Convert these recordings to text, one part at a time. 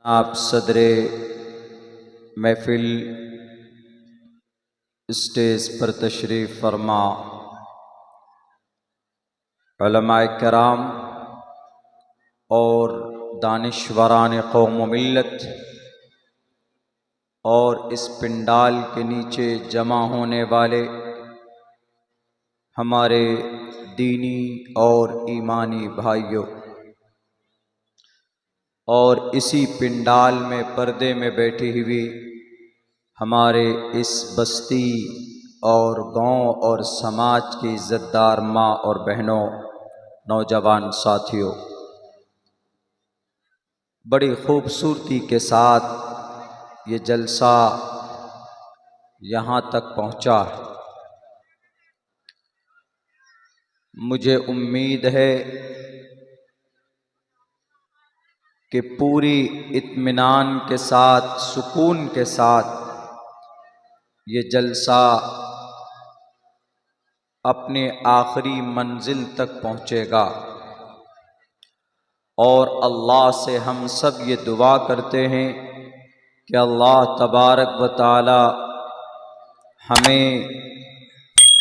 आप सदरे महफिल स्टेज पर तशरीफ़ फरमा, उलमाए कराम और दानिश्वरान कौम व मिल्लत और इस पिंडाल के नीचे जमा होने वाले हमारे दीनी और ईमानी भाइयों, और इसी पिंडाल में पर्दे में बैठी हुई हमारे इस बस्ती और गांव और समाज की इज़्ज़तदार माँ और बहनों, नौजवान साथियों, बड़ी खूबसूरती के साथ ये जलसा यहाँ तक पहुँचा है। मुझे उम्मीद है कि पूरी इत्मीनान के साथ, सुकून के साथ ये जलसा अपने आखिरी मंजिल तक पहुँचेगा। और अल्लाह से हम सब ये दुआ करते हैं कि अल्लाह तबारक व तआला हमें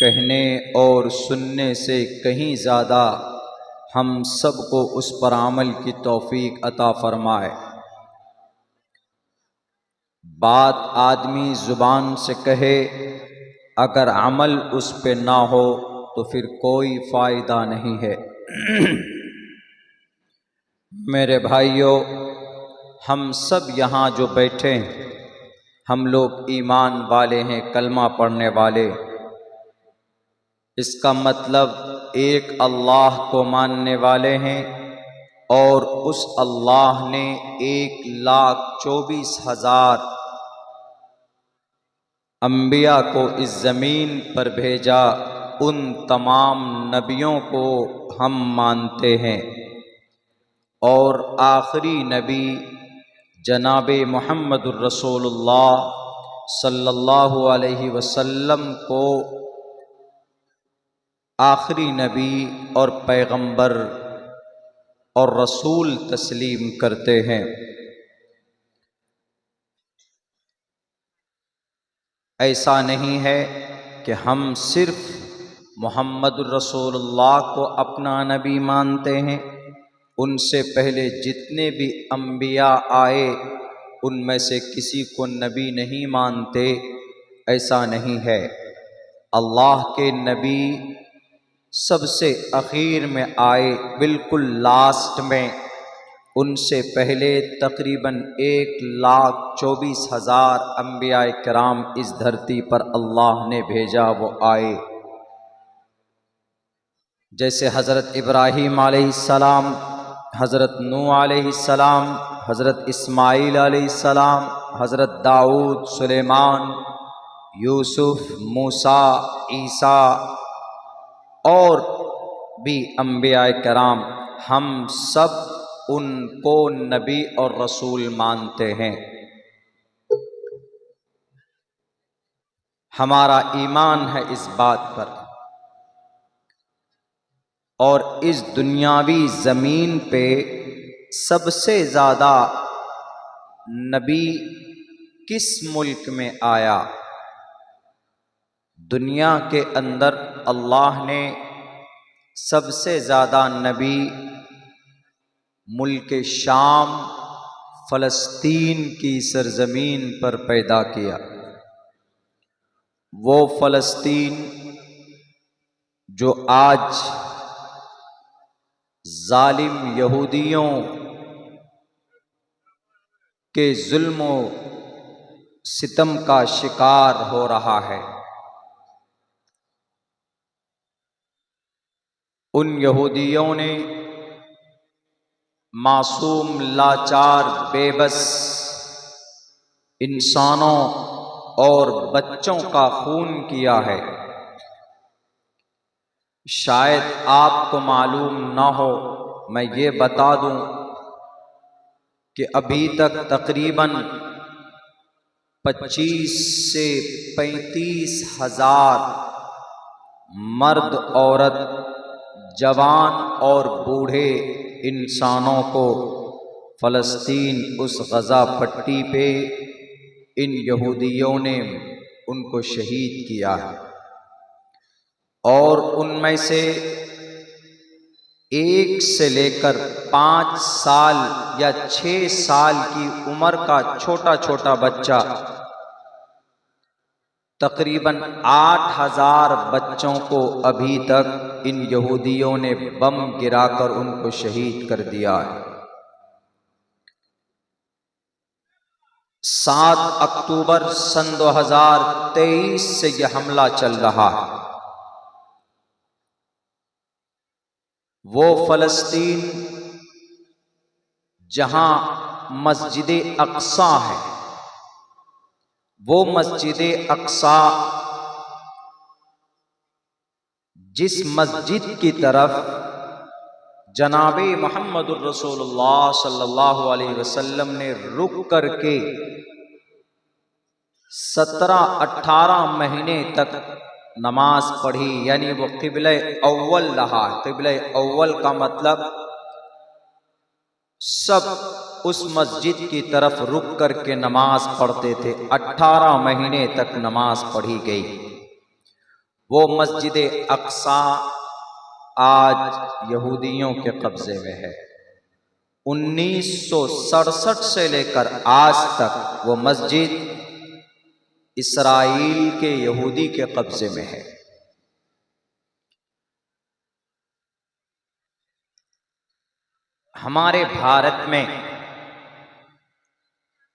कहने और सुनने से कहीं ज़्यादा हम सब को उस पर अमल की तौफीक अता फरमाए। बात आदमी ज़ुबान से कहे, अगर अमल उस पे ना हो तो फिर कोई फ़ायदा नहीं है। मेरे भाइयों, हम सब यहाँ जो बैठे हैं, हम लोग ईमान वाले हैं, कलमा पढ़ने वाले। इसका मतलब एक अल्लाह को मानने वाले हैं और उस अल्लाह ने 1,24,000 अंबिया को इस ज़मीन पर भेजा। उन तमाम नबियों को हम मानते हैं और आखिरी नबी जनाबे मुहम्मदुर रसूलुल्लाह सल्लल्लाहु अलैहि वसल्लम को आखिरी नबी और पैगंबर और रसूल तस्लीम करते हैं। ऐसा नहीं है कि हम सिर्फ मुहम्मदुर रसूलुल्लाह को अपना नबी मानते हैं। उनसे पहले जितने भी अंबिया आए उनमें से किसी को नबी नहीं मानते, ऐसा नहीं है। अल्लाह के नबी सबसे आखिर में आए, बिल्कुल लास्ट में। उनसे पहले तकरीबन 1,24,000 अंबिया किराम इस धरती पर अल्लाह ने भेजा, वो आए। जैसे हज़रत इब्राहीम अलैहिस्सलाम, हज़रत नूह अलैहिस्सलाम, हज़रत इस्माईल अलैहिस्सलाम, हज़रत दाऊद, सुलेमान, यूसुफ, मूसा, ईसा और भी अंबिया किराम, हम सब उनको नबी और रसूल मानते हैं। हमारा ईमान है इस बात पर। और इस दुनियावी ज़मीन पे सबसे ज़्यादा नबी किस मुल्क में आया? दुनिया के अंदर अल्लाह ने सबसे ज़्यादा नबी मुल्क शाम, फ़लस्तीन की सरज़मीन पर पैदा किया। वो फ़लस्तीन जो आज जालिम यहूदियों के जुल्म सितम का शिकार हो रहा है। उन यहूदियों ने मासूम, लाचार, बेबस इंसानों और बच्चों का खून किया है। शायद आपको मालूम ना हो, मैं ये बता दूं कि अभी तक तकरीबन 25 से 35 हजार मर्द, औरत, जवान और बूढ़े इंसानों को फ़लस्तीन उस गज़ा पट्टी पे इन यहूदियों ने उनको शहीद किया है और उनमें से 1 से लेकर 5 साल या 6 साल की उम्र का छोटा छोटा बच्चा, तकरीबन 8000 बच्चों को अभी तक इन यहूदियों ने बम गिराकर उनको शहीद कर दिया है। 7 अक्टूबर सन 2023 से यह हमला चल रहा है। वो फ़लस्तीन जहां मस्जिद अक्सा है, वो मस्जिद अक्सा जिस मस्जिद की तरफ जनाबे मोहम्मदुर रसूलुल्लाह सल्लल्लाहु अलैहि वसल्लम ने रुक करके 17-18 महीने तक नमाज पढ़ी, यानी वो क़िबले अव्वल रहा। क़िबले अव्वल का मतलब सब उस मस्जिद की तरफ रुक करके नमाज पढ़ते थे। 18 महीने तक नमाज पढ़ी गई। वो मस्जिद अक्सा आज यहूदियों के कब्जे में है। 1967 से लेकर आज तक वो मस्जिद इसराइल के यहूदी के कब्जे में है। हमारे भारत में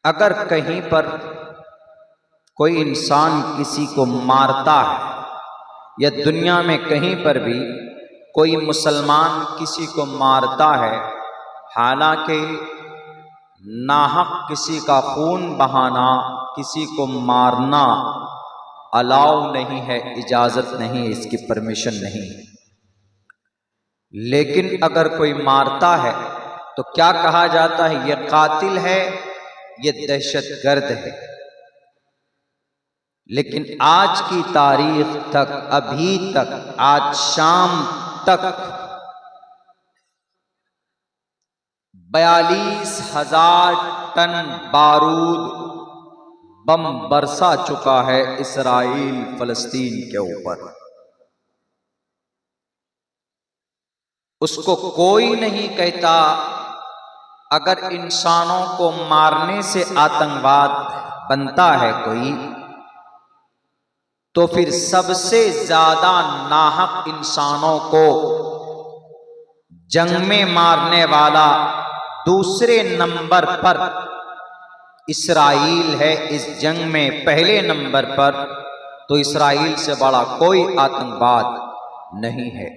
अगर कहीं पर कोई इंसान किसी को मारता है या दुनिया में कहीं पर भी कोई मुसलमान किसी को मारता है, हालांकि नाहक किसी का खून बहाना, किसी को मारना अलाउ नहीं है, इजाज़त नहीं है, इसकी परमिशन नहीं है। लेकिन अगर कोई मारता है तो क्या कहा जाता है? ये कातिल है, ये दहशतगर्द है। लेकिन आज की तारीख तक, अभी तक, आज शाम तक 42,000 टन बारूद बम बरसा चुका है इसराइल फ़लस्तीन के ऊपर। उसको कोई नहीं कहता। अगर इंसानों को मारने से आतंकवाद बनता है कोई, तो फिर सबसे ज्यादा नाहक इंसानों को जंग में मारने वाला दूसरे नंबर पर इसराइल है। इस जंग में पहले नंबर पर तो इसराइल से बड़ा कोई आतंकवाद नहीं है।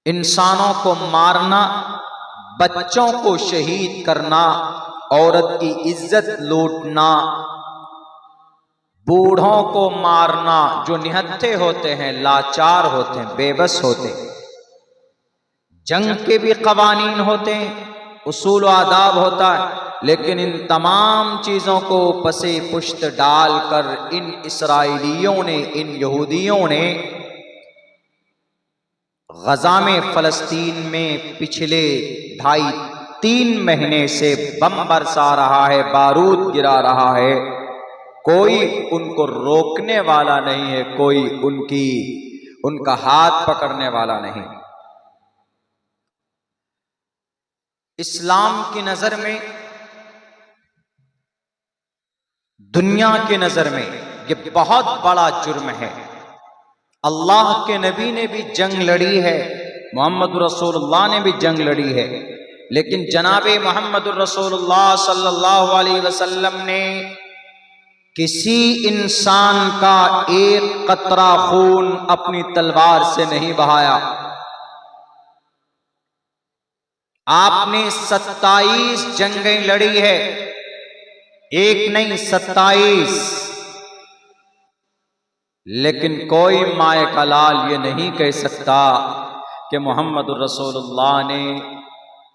इंसानों को मारना, बच्चों को शहीद करना, औरत की इज्जत लूटना, बूढ़ों को मारना जो निहत्थे होते हैं, लाचार होते हैं, बेबस होते हैं। जंग के भी कवानीन होते हैं, उसूल व आदाब होता है, लेकिन इन तमाम चीज़ों को पसे पुश्त डालकर इन इसराइलियों ने, इन यहूदियों ने गजा में, फ़लस्तीन में पिछले 2.5-3 महीने से बम बरसा रहा है, बारूद गिरा रहा है। कोई उनको रोकने वाला नहीं है, कोई उनका हाथ पकड़ने वाला नहीं। इस्लाम की नजर में, दुनिया की नजर में ये बहुत बड़ा जुर्म है। अल्लाह के नबी ने भी जंग लड़ी है, मोहम्मद रसूलुल्लाह ने भी जंग लड़ी है, लेकिन जनाबे मोहम्मद रसूलुल्लाह सल्लल्लाहु अलैहि वसल्लम ने किसी इंसान का एक कतरा खून अपनी तलवार से नहीं बहाया। आपने 27 जंगें लड़ी है, एक नहीं 27। लेकिन कोई माए का लाल ये नहीं कह सकता कि मोहम्मद रसूलुल्लाह ने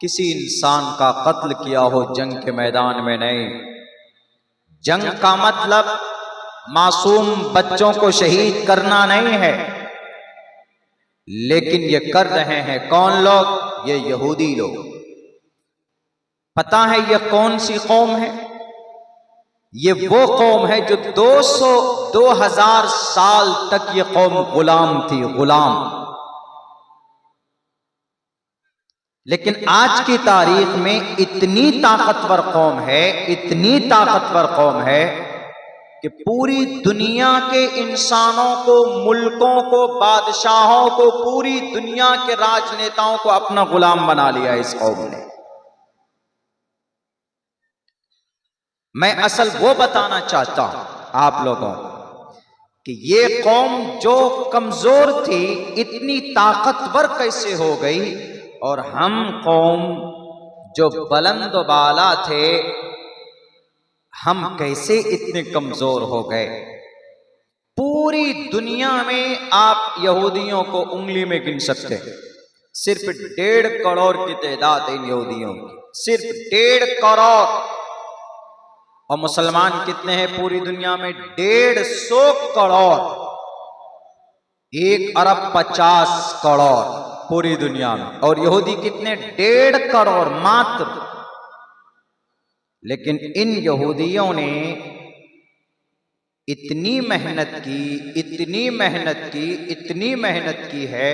किसी इंसान का कत्ल किया हो जंग के मैदान में। नहीं, जंग का मतलब मासूम बच्चों को शहीद करना नहीं है, लेकिन ये कर रहे हैं कौन लोग? ये यहूदी लोग। पता है ये कौन सी कौम है? ये वो कौम है जो 2000 साल तक ये कौम गुलाम थी, गुलाम। लेकिन आज की तारीख में इतनी ताकतवर कौम है, इतनी ताकतवर कौम है कि पूरी दुनिया के इंसानों को, मुल्कों को, बादशाहों को, पूरी दुनिया के राजनेताओं को अपना गुलाम बना लिया इस कौम ने। मैं असल वो बताना चाहता हूं आप लोगों को कि ये कौम जो कमजोर थी इतनी ताकतवर कैसे हो गई, और हम कौम जो बुलंद बाला थे हम कैसे इतने कमजोर हो गए। पूरी दुनिया में आप यहूदियों को उंगली में गिन सकते हैं, सिर्फ 1.5 करोड़ की तादाद है इन यहूदियों की, सिर्फ 1.5 करोड़। और मुसलमान कितने हैं पूरी दुनिया में? 150 करोड़, 1 अरब 50 करोड़ पूरी दुनिया में। और यहूदी कितने? 1.5 करोड़ मात्र। लेकिन इन यहूदियों ने इतनी मेहनत की, इतनी मेहनत की, इतनी मेहनत की है,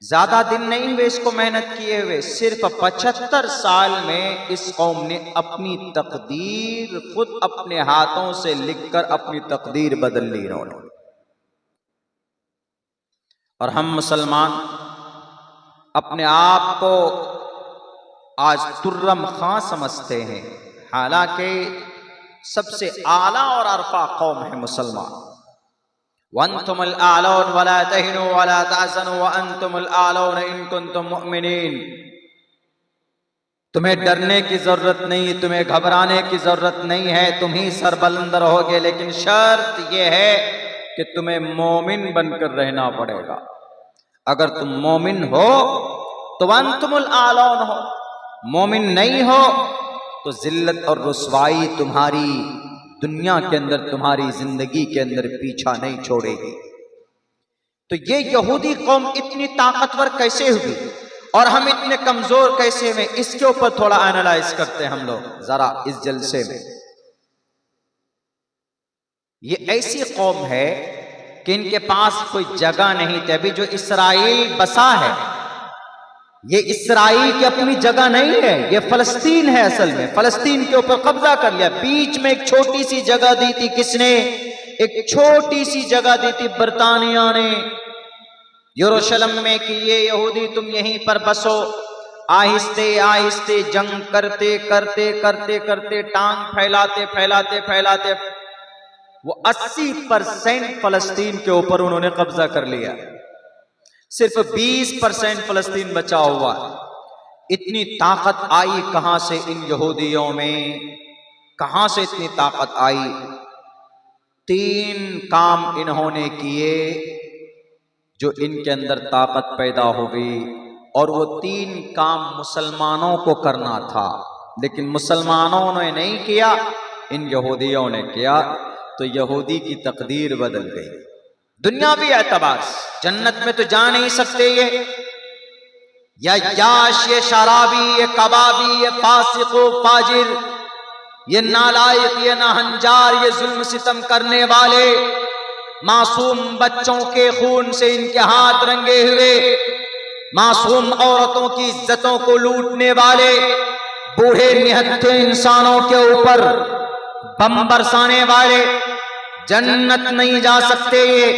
ज्यादा दिन नहीं हुए इसको मेहनत किए हुए, सिर्फ 75 साल में इस कौम ने अपनी तकदीर खुद अपने हाथों से लिखकर अपनी तकदीर बदल ली इन्होंने। और हम मुसलमान अपने आप को आज तुर्रम खां समझते हैं, हालांकि सबसे आला और अरफा कौम है मुसलमान। वअंतुमुल आलौन वला तहिनु वला तहज़नु वअंतुमुल आलौन इन कुंतुम मुमिनीन। तुम्हें डरने की जरूरत नहीं, तुम्हें घबराने की जरूरत नहीं है, तुम ही सरबलंद रहोगे, लेकिन शर्त यह है कि तुम्हें मोमिन बनकर रहना पड़ेगा। अगर तुम मोमिन हो तो वअंतुमुल आलौन हो, मोमिन नहीं हो तो जिल्लत और रुसवाई तुम्हारी दुनिया के अंदर, तुम्हारी जिंदगी के अंदर पीछा नहीं छोड़ेगी। तो ये यहूदी कौम इतनी ताकतवर कैसे हुई और हम इतने कमजोर कैसे हुए, इसके ऊपर थोड़ा एनालाइज करते हैं हम लोग जरा इस जलसे में। ये ऐसी कौम है कि इनके पास कोई जगह नहीं थी। अभी जो इसराइल बसा है, ये इसराइल की अपनी जगह नहीं है, ये फलस्तीन है। असल में फलस्तीन के ऊपर कब्जा कर लिया। बीच में एक छोटी सी जगह दी थी, किसने? एक छोटी सी जगह दी थी बरतानिया ने यरूशलेम में कि ये यहूदी तुम यहीं पर बसो। आहिस्ते आहिस्ते जंग करते करते करते करते, टांग फैलाते फैलाते फैलाते वो 80% फलस्तीन के ऊपर उन्होंने कब्जा कर लिया। सिर्फ 20% फलस्तीन बचा हुआ। इतनी ताकत आई कहां से इन यहूदियों में? कहां से इतनी ताकत आई? 3 काम इन्होंने किए जो इनके अंदर ताकत पैदा हो गई, और वो 3 काम मुसलमानों को करना था, लेकिन मुसलमानों ने नहीं किया, इन यहूदियों ने किया। तो यहूदी की तकदीर बदल गई। दुनियावी एतबार से जन्नत में तो जा नहीं सकते ये, या याश, ये शराबी, ये कबाबी, ये फासिको फाजिर, ये नालायक, ये नाहंजार, ये जुल्म सितम करने वाले, मासूम बच्चों के खून से इनके हाथ रंगे हुए, मासूम औरतों की इज्जतों को लूटने वाले, बूढ़े निहत्थे इंसानों के ऊपर बम बरसाने वाले, जन्नत नहीं जा सकते ये।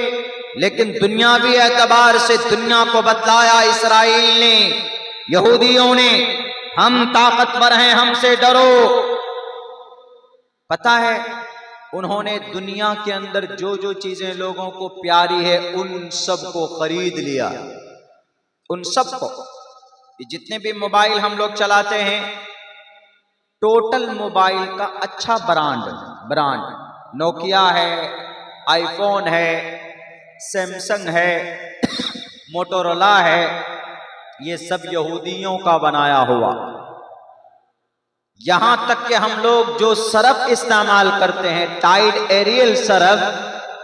लेकिन दुनियावी एतबार से दुनिया को बतलाया इसराइल ने, यहूदियों ने, हम ताकतवर हैं, हमसे डरो। पता है उन्होंने दुनिया के अंदर जो जो चीजें लोगों को प्यारी है उन सब को खरीद लिया, उन सब को। जितने भी मोबाइल हम लोग चलाते हैं, टोटल मोबाइल का अच्छा ब्रांड नोकिया है, आईफोन है, सैमसंग है, मोटोरोला है, ये सब यहूदियों का बनाया हुआ। यहां तक कि हम लोग जो सरफ इस्तेमाल करते हैं, टाइड एरियल सरफ,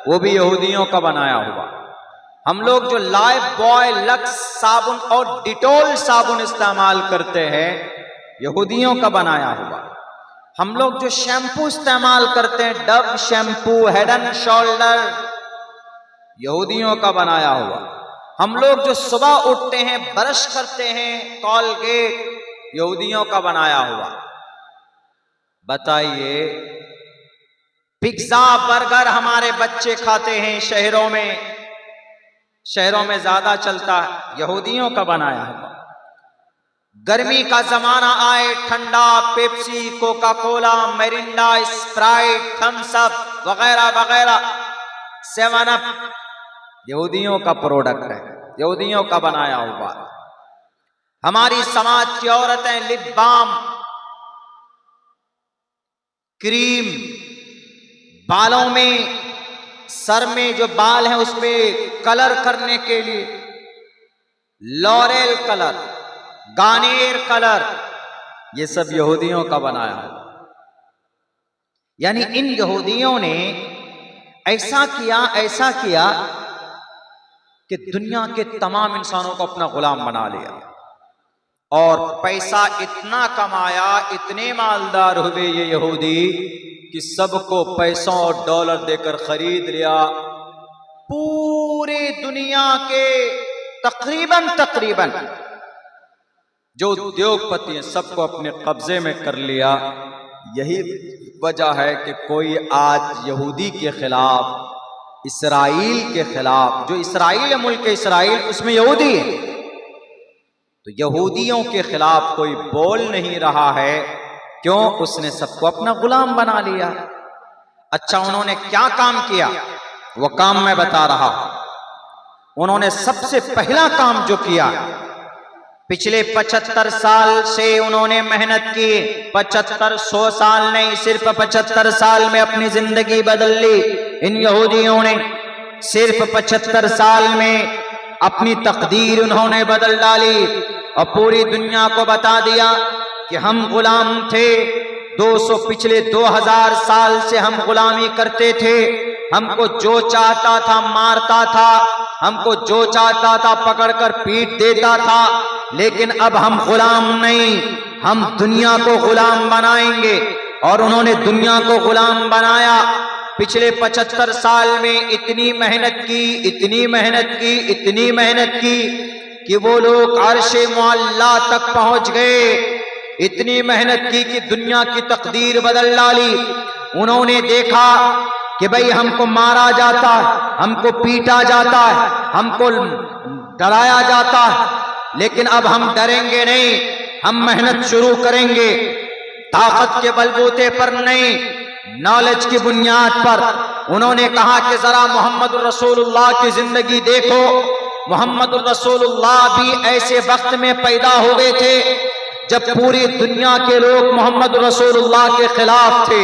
वो भी यहूदियों का बनाया हुआ। हम लोग जो लाइफ बॉय, लक्स साबुन और डिटोल साबुन इस्तेमाल करते हैं, यहूदियों का बनाया हुआ। हम लोग जो शैम्पू इस्तेमाल करते हैं, Dove shampoo, head and shoulder, यहूदियों का बनाया हुआ। हम लोग जो सुबह उठते हैं, ब्रश करते हैं, कॉलगेट, यहूदियों का बनाया हुआ। बताइए, पिज्जा बर्गर हमारे बच्चे खाते हैं शहरों में ज्यादा चलता है, यहूदियों का बनाया हुआ। गर्मी का जमाना आए, ठंडा, Pepsi, Coca Cola, Mirinda, Sprite, Thums Up वगैरह वगैरह, 7 अप, यहूदियों का प्रोडक्ट है, यहूदियों का बनाया हुआ। हमारी समाज की औरतें लिप बाम, क्रीम, बालों में, सर में जो बाल हैं उसमें कलर करने के लिए लॉरेल कलर, गार्नियर कलर, ये सब यहूदियों का बनाया है। यानी इन यहूदियों ने ऐसा किया कि दुनिया के तमाम इंसानों को अपना गुलाम बना लिया और पैसा इतना कमाया, इतने मालदार हुए ये यहूदी कि सबको पैसों और डॉलर देकर खरीद लिया। पूरी दुनिया के तकरीबन जो उद्योगपति हैं सबको अपने कब्जे में कर लिया। यही वजह है कि कोई आज यहूदी के खिलाफ, इसराइल के खिलाफ, जो इसराइल है, मुल्क इसराइल, उसमें यहूदी है, तो यहूदियों के खिलाफ कोई बोल नहीं रहा है। क्यों? उसने सबको अपना गुलाम बना लिया। अच्छा, उन्होंने क्या काम किया? वो काम मैं बता रहा हूं। उन्होंने सबसे पहला काम जो किया, पिछले 75 साल से उन्होंने मेहनत की, 75-100 साल नहीं, सिर्फ 75 साल में अपनी जिंदगी बदल ली। इन यहूदियों ने सिर्फ 75 साल में अपनी तकदीर उन्होंने बदल डाली और पूरी दुनिया को बता दिया कि हम गुलाम थे। पिछले 2000 साल से हम गुलामी करते थे। हमको जो चाहता था मारता था, हमको जो चाहता था पकड़कर पीट देता था, लेकिन अब हम गुलाम नहीं, हम दुनिया को गुलाम बनाएंगे। और उन्होंने दुनिया को गुलाम बनाया। पिछले 75 साल में इतनी मेहनत की कि वो लोग अर्शे मुअल्ला तक पहुंच गए। इतनी मेहनत की कि दुनिया की तकदीर बदल डाली। उन्होंने देखा कि भाई हमको मारा जाता है, हमको पीटा जाता है, हमको डराया जाता है, लेकिन अब हम डरेंगे नहीं, हम मेहनत शुरू करेंगे। ताकत के बलबूते पर नहीं, नॉलेज की बुनियाद पर। उन्होंने कहा कि जरा मोहम्मद रसूलुल्लाह की जिंदगी देखो। मोहम्मद रसूलुल्लाह भी ऐसे वक्त में पैदा हुए थे जब पूरी दुनिया के लोग मोहम्मद रसूलुल्लाह के खिलाफ थे।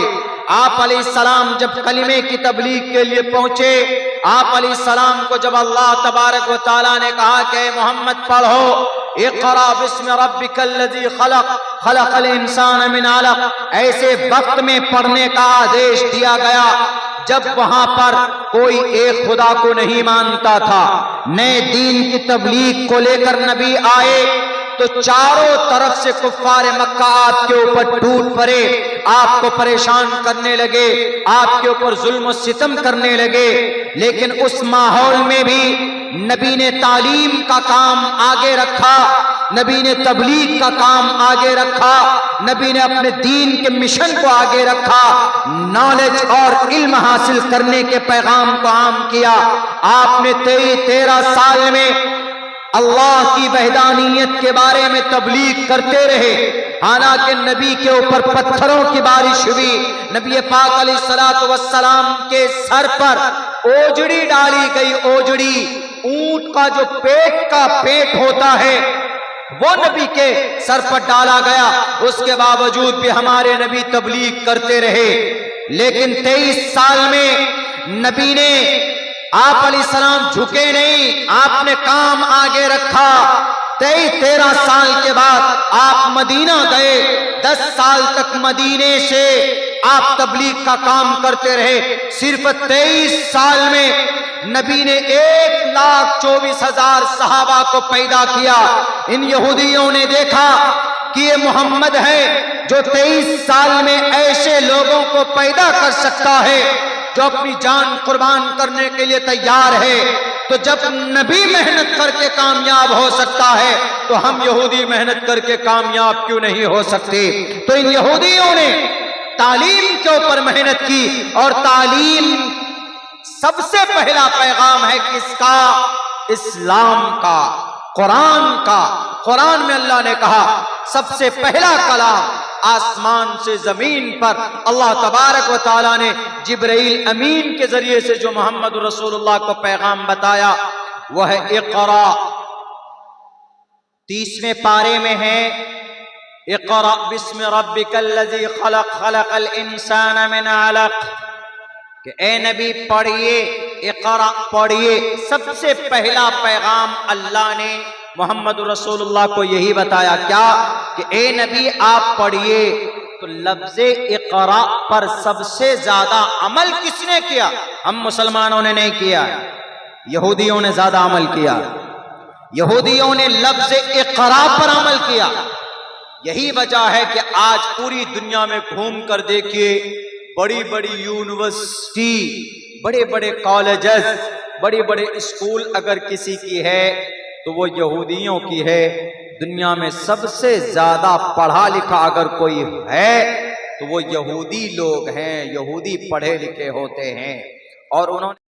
आप अलैहिस्सलाम जब कलिमे की तबलीग के लिए पहुंचे, आप अलैहिस्सलाम को जब अल्लाह तबारक व तआला ने कहा कि मोहम्मद पढ़ो इक़रा बिस्मि रब्बिकल्लज़ी खलक़ खलक़ल इंसान मिन अलक़, ऐसे वक्त में पढ़ने का आदेश दिया गया जब वहां पर कोई एक खुदा को नहीं मानता था। नए दीन की तबलीग को लेकर नबी आए तो चारों तरफ से कुफ्फार मक्का आपके ऊपर टूट पड़े, आपको परेशान करने लगे, आपके ऊपर जुल्म सितम करने लगे। लेकिन उस माहौल में भी नबी ने तालीम का काम आगे रखा, नबी ने तबलीग का काम आगे रखा, नबी ने अपने दीन के मिशन को आगे रखा, नॉलेज और इल्म हासिल करने के पैगाम को आम किया। आपने 13 साल में अल्लाह की वहदानियत के बारे में तबलीग करते रहे। हालांकि नबी के ऊपर पत्थरों की बारिश हुई, नबी पाक अलैहिस्सलातु वस्सलाम के सर पर ओजड़ी डाली गई। ओजड़ी ऊंट का जो पेट होता है वो नबी के सर पर डाला गया। उसके बावजूद भी हमारे नबी तबलीग करते रहे। लेकिन 23 साल में नबी ने, आप अलैहिस्सलाम झुके नहीं, आपने काम आगे रखा। 13 साल के बाद आप मदीना गए। 10 साल तक मदीने से आप तबलीग का काम करते रहे। सिर्फ 23 साल में नबी ने 1,24,000 सहाबा को पैदा किया। इन यहूदियों ने देखा कि ये मोहम्मद है जो 23 साल में ऐसे लोगों को पैदा कर सकता है जो अपनी जान कुर्बान करने के लिए तैयार है। तो जब नबी मेहनत करके कामयाब हो सकता है तो हम यहूदी मेहनत करके कामयाब क्यों नहीं हो सकते? तो इन यहूदियों ने तालीम के ऊपर मेहनत की, और तालीम सबसे पहला पैगाम है किसका? इस्लाम का, कुरान का। कुरान में अल्लाह ने कहा सबसे पहला कलाम आसमान से जमीन पर अल्लाह तबारक व तआला ने जिब्राइल अमीन के जरिए से जो मोहम्मद रसूलुल्लाह को पैगाम बताया वह है इक़रा। 30वें पारे में है इक़रा बिस्मि रब्बिकल्लज़ी खलक़ खलक़ल इंसान मिन अलक़, कि ए नबी पढ़िए, इक़रा पढ़िए। सबसे पहला पैगाम अल्लाह ने मोहम्मद रसूलुल्लाह को यही बताया, क्या? कि ए नबी आप पढ़िए। तो लफ्ज़े इक़रा पर सबसे ज्यादा अमल किसने किया? हम मुसलमानों ने नहीं किया, यहूदियों ने ज्यादा अमल किया। यहूदियों ने लफ्ज़े इक़रा पर अमल किया। यही वजह है कि आज पूरी दुनिया में घूम कर देखिए, बड़ी बड़ी यूनिवर्सिटी, बड़े बड़े कॉलेजेस, बड़े बड़े स्कूल अगर किसी की है तो वो यहूदियों की है। दुनिया में सबसे ज्यादा पढ़ा लिखा अगर कोई है तो वो यहूदी लोग हैं, यहूदी पढ़े लिखे होते हैं। और उन्होंने